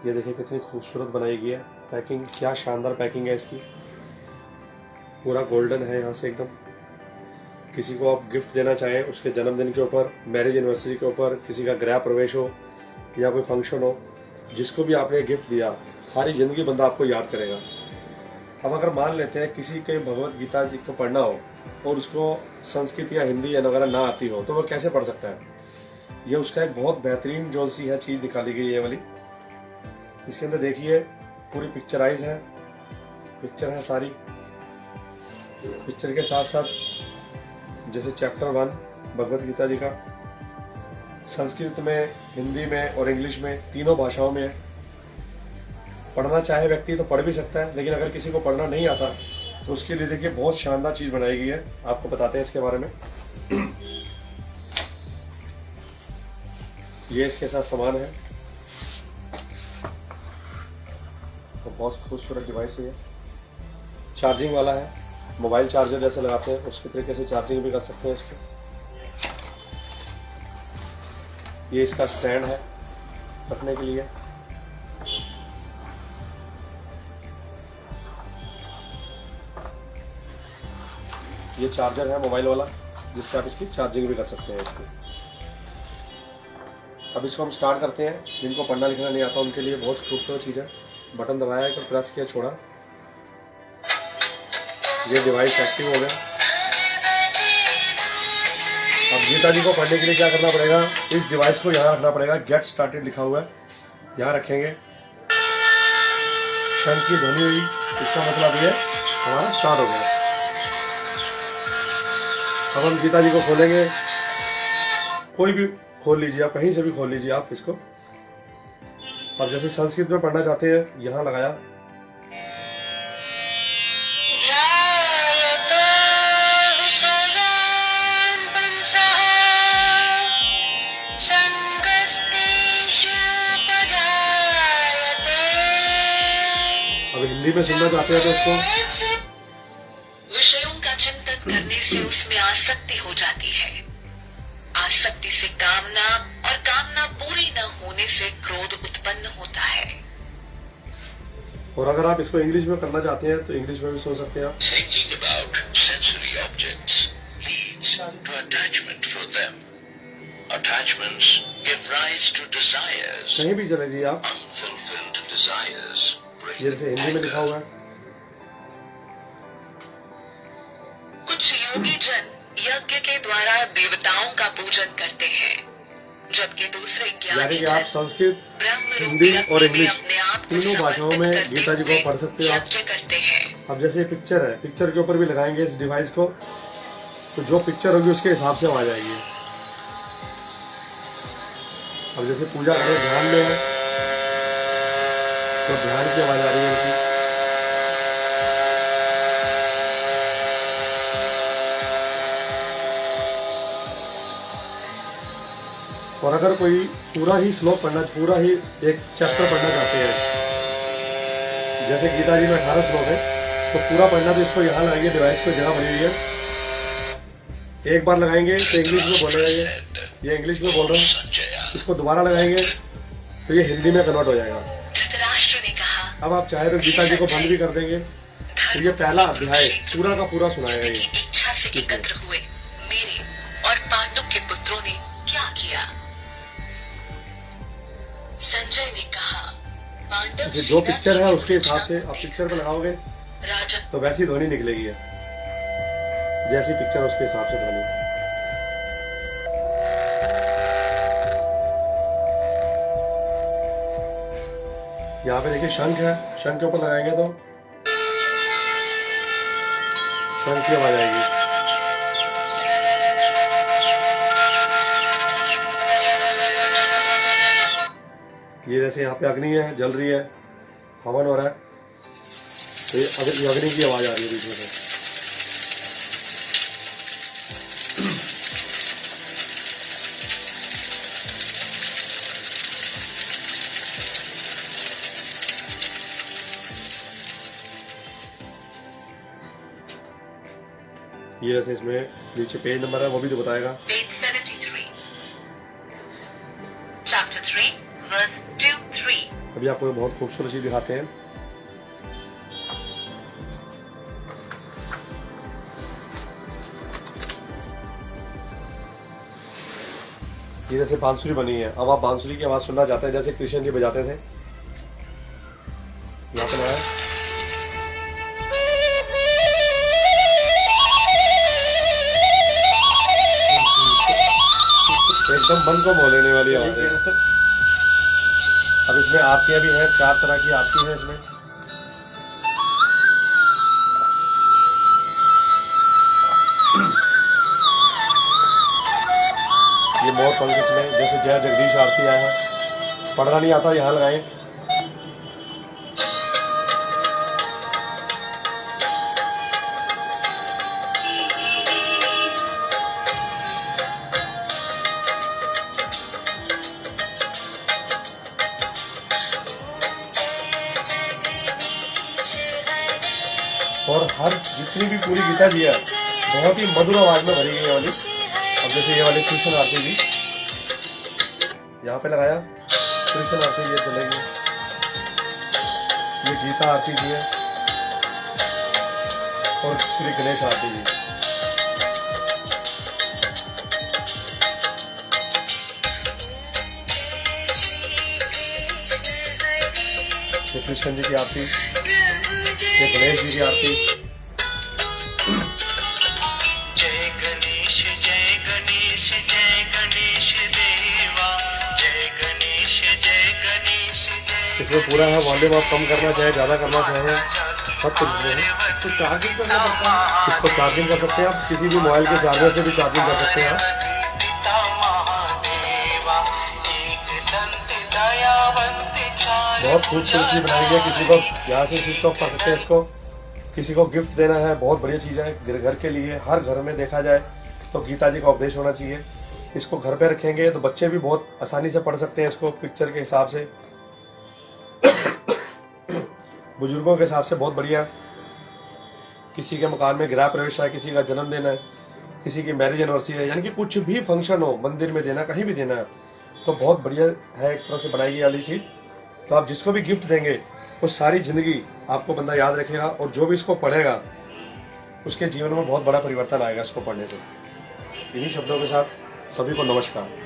ये देखिए कितनी खूबसूरत बनाई गई है पैकिंग, क्या शानदार पैकिंग है इसकी। पूरा गोल्डन है यहाँ से एकदम। किसी को आप गिफ्ट देना चाहें उसके जन्मदिन के ऊपर, मैरिज एनिवर्सरी के ऊपर, किसी का गृह प्रवेश हो या कोई फंक्शन हो, जिसको भी आपने गिफ्ट दिया सारी जिंदगी बंदा आपको याद करेगा। अब अगर मान लेते हैं किसी के भगवत गीता जी को पढ़ना हो और उसको संस्कृत या हिंदी या वगैरह ना आती हो तो वह कैसे पढ़ सकता है। ये उसका एक बहुत बेहतरीन जो सी है चीज़ निकाली गई है वाली। इसके अंदर देखिए पूरी पिक्चराइज है, पिक्चर है सारी। पिक्चर के साथ साथ जैसे चैप्टर 1 भगवत गीता जी का संस्कृत में, हिंदी में और इंग्लिश में, तीनों भाषाओं में है। पढ़ना चाहे व्यक्ति तो पढ़ भी सकता है, लेकिन अगर किसी को पढ़ना नहीं आता तो उसके लिए देखिए बहुत शानदार चीज़ बनाई गई है। आपको बताते हैं इसके बारे में। ये इसके साथ सामान है, तो बहुत खूबसूरत डिवाइस है। ये चार्जिंग वाला है, मोबाइल चार्जर जैसे लगाते हैं उसके तरीके से चार्जिंग भी कर सकते हैं इसको। ये इसका स्टैंड है रखने के लिए। ये चार्जर है मोबाइल वाला जिससे आप इसकी चार्जिंग भी कर सकते हैं इसको। अब इसको हम स्टार्ट करते हैं। जिनको पढ़ना लिखना नहीं आता उनके लिए बहुत खूबसूरत चीज़ है। बटन दबाया है तो प्रेस किया, छोड़ा, ये डिवाइस एक्टिव हो गया। अब गीता जी को पढ़ने के लिए क्या करना पड़ेगा, इस डिवाइस को यहाँ रखना पड़ेगा। गेट स्टार्टेड लिखा हुआ है, यहाँ रखेंगे। शंख की ध्वनि हुई, इसका मतलब ये हमारा स्टार्ट हो गया। अब हम गीता जी को खोलेंगे। कोई भी खोल लीजिए आप, कहीं से भी खोल लीजिए आप इसको। अब जैसे संस्कृत में पढ़ना चाहते हैं, यहाँ लगाया। अब हिंदी में सुनना चाहते हैं तो उसको विषयों का चिंतन करने से उसमें आसक्ति हो जाती है। आसक्ति से कामना, और कामना पूरी न होने से क्रोध उत्पन्न होता है। और अगर आप इसको इंग्लिश में करना चाहते हैं तो इंग्लिश में भी सुन सकते हैं आप। Thinking about sensory objects leads to attachment for them. Attachments give rise to desires. कहीं भी चले जाइए आप। Unfulfilled desires bring ये जैसे हिंदी में लिखा हुआ है। कुछ योगी जन यज्ञ के द्वारा देवताओं का पूजन करते हैं, जबकि दूसरे यानी ज्ञानी कि आप जन संस्कृत, ब्रह्म हिंदी रूपी और अग्नि में इंग्लिश अपने आप को तीनों भाषाओं में समर्पित करते गीता जी को हुए पढ़ सकते हो आप। यज्ञ करते हैं। अब जैसे पिक्चर है, पिक्चर के ऊपर भी लगाएंगे इस डिवाइस को, तो जो पिक्चर होगी उसके हिसाब से आ जाएगी। अब जैसे पूजा करें, ध्यान में है तो ध्यान की आवाज आ रही है उनकी। और अगर कोई पूरा ही श्लोक पढ़ना, पूरा ही एक चैप्टर पढ़ना चाहते हैं, जैसे गीता जी में 18 श्लोक है, तो पूरा पढ़ना तो इसको यहाँ लगाएंगे, डिवाइस को जगह बनी हुई है। एक बार लगाएंगे तो इंग्लिश में बोलेगा, ये इंग्लिश में बोल रहा हूँ। इसको दोबारा लगाएंगे तो ये हिंदी में कन्वर्ट हो जाएगा। धृतराष्ट्र ने कहा, अब आप चाहे तो गीता जी को बंद भी कर देंगे तो ये पहला अध्याय पूरा का पूरा सुनाएगा। ये इच्छा से एकत्र हुए मेरे और पांडु के पुत्रों ने क्या किया। संजय ने कहा, पांडव जो पिक्चर है उसके हिसाब से आप पिक्चर को लगाओगे राजा तो वैसी ध्वनि निकलेगी है, जैसी पिक्चर उसके हिसाब से ध्वनि। यहाँ पे देखिए शंख है, शंख के ऊपर लगाएंगे तो शंख की आवाज आएगी। ये जैसे यहाँ पे अग्नि है, जल रही है, हवन हो रहा है, तो ये अग्नि की आवाज आ रही है बीच में से। ये जैसे इसमें नीचे पेज नंबर है वो भी तो बताएगा। Page 73, Chapter 3, verse 2-3। अब अभी आपको बहुत खूबसूरत चीज दिखाते हैं। ये जैसे बांसुरी बनी है, अब आप बांसुरी की आवाज सुनना चाहते हैं जैसे कृष्ण जी बजाते थे। यहाँ पे लगाया, एकदम मन को मोह लेने वाली आवाज है। अब इसमें आरतियां भी हैं, 4 तरह की आरती है इसमें। ये मोर पंख इसमें जैसे जय जगदीश आरती आया है, पढ़ना नहीं आता यहाँ लगाए। और हर जितनी भी पूरी गीता जी है बहुत ही मधुर आवाज में भरी गई है वाली। अब जैसे ये वाली कृष्ण आरती जी यहाँ पे लगाया, कृष्ण आरती ये चलेगी, ये गीता आरती जी है और श्री गणेश आरती जी। ये कृष्ण जी की आरती, ये गणेश जी की आरती। जय गणेश जय गणेश जय गणेश देवा, जय गणेश जय गणेश जय। इसमें पूरा है वॉल्यूम, आप कम करना चाहे ज्यादा करना चाहे सब कुछ है। तो चार्जिंग करना पड़ता है। इसको चार्जिंग कर सकते हैं आप, किसी भी मोबाइल के चार्जर से भी चार्जिंग कर सकते हैं आप। बहुत खूबसूरत चीज बनाई गई है। किसी को यहाँ से स्विच ऑफ कर सकते हैं इसको, किसी को गिफ्ट देना है, बहुत बढ़िया चीज है घर के लिए। हर घर में देखा जाए तो गीता जी का उपदेश होना चाहिए। इसको घर पे रखेंगे तो बच्चे भी बहुत आसानी से पढ़ सकते हैं इसको पिक्चर के हिसाब से, बुजुर्गों के हिसाब से बहुत बढ़िया। किसी के मकान में गृह प्रवेश है, किसी का जन्मदिन है, किसी की मैरिज एनिवर्सरी है, यानी कि कुछ भी फंक्शन हो, मंदिर में देना, कहीं भी देना है, तो बहुत बढ़िया है एक तरह से बनाई गई वाली चीज। तो आप जिसको भी गिफ्ट देंगे वो सारी जिंदगी आपको बंदा याद रखेगा, और जो भी इसको पढ़ेगा उसके जीवन में बहुत बड़ा परिवर्तन आएगा इसको पढ़ने से। इन्हीं शब्दों के साथ सभी को नमस्कार।